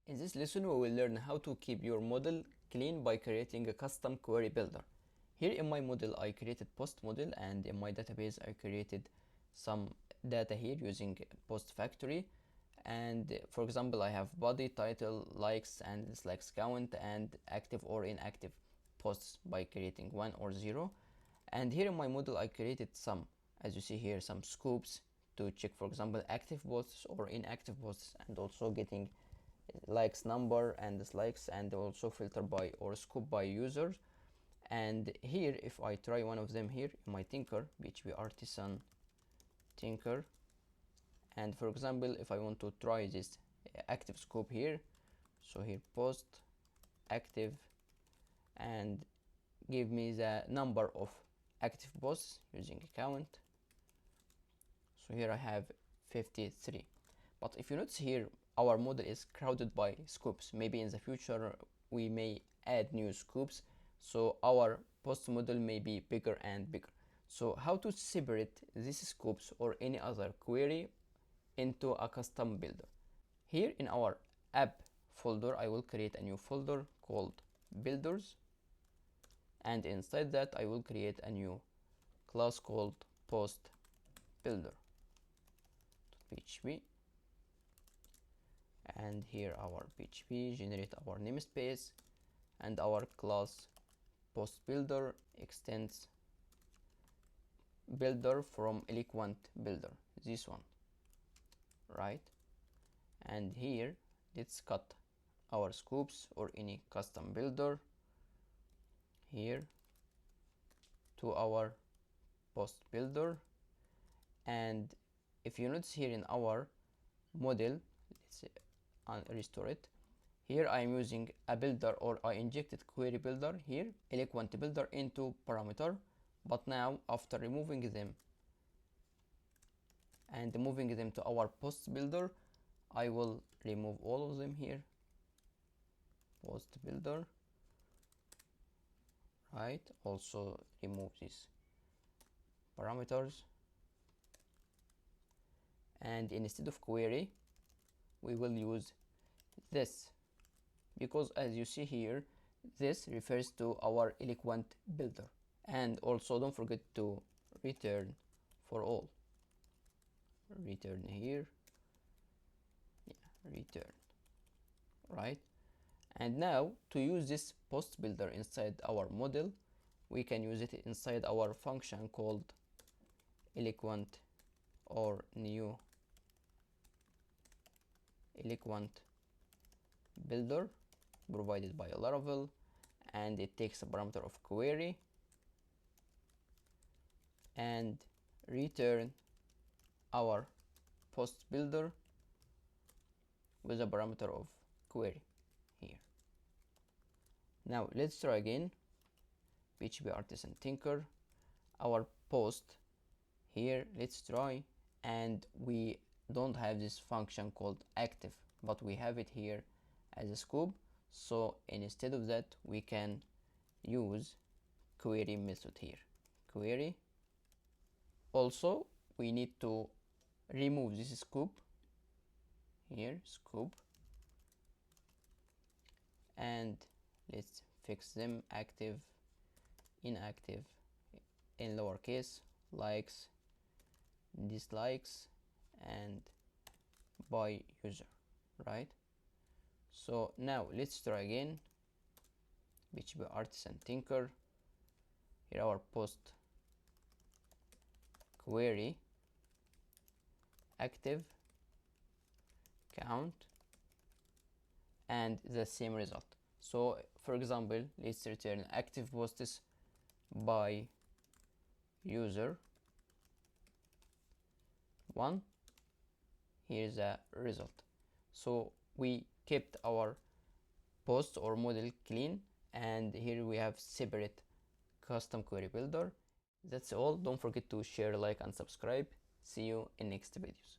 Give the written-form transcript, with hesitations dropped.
In this lesson, we will learn how to keep your model clean by creating a custom query builder. Here in my model, I created post model, and in my database, I created some data here using post factory. And for example, I have body, title, likes, and dislikes count, and active or inactive posts by creating 1 or 0. And here in my model, I created some, as you see here, some scopes to check, for example, active posts or inactive posts, and also getting likes number and dislikes, and also filter by or scope by user. And here, if I try one of them here in my tinker, php artisan tinker, and for example, if I want to try this active scope here, so here post active, and give me the number of active posts using a count. So here I have 53. But if you notice here, our model is crowded by scopes. Maybe in the future we may add new scopes, so our post model may be bigger and bigger. So how to separate these scopes or any other query into a custom builder? Here in our app folder, I will create a new folder called builders, and inside that I will create a new class called post builder.php, and here our PHP generate our namespace, and our class post builder extends builder from eloquent builder, this one, right? And here let's cut our scopes or any custom builder here to our post builder. And if you notice here in our model, let's restore it. Here I am using a builder, or I injected query builder here, eloquent builder, into parameter. But now, after removing them and moving them to our post builder, I will remove all of them here, post builder, right? Also remove these parameters, and instead of query we will use this, because as you see here, this refers to our eloquent builder. And also don't forget to return for all, return here, return, right? And now to use this post builder inside our model, we can use it inside our function called eloquent or new eloquent builder provided by Laravel, and it takes a parameter of query and return our post builder with a parameter of query here. Now let's try again. PHP artisan tinker, our post here, let's try, and we don't have this function called active, but we have it here as a scope. So instead of that, we can use query method here, query. Also we need to remove this scope here, scope, and let's fix them, active, inactive in lowercase, likes, dislikes, and by user, right? So now let's try again. PHP artisan tinker, here our post query, active, count, and the same result. So for example, let's return active posts by user 1. Here's the result. So we kept our post or model clean, and here we have separate custom query builder. That's all. Don't forget to share, like, and subscribe. See you in next videos.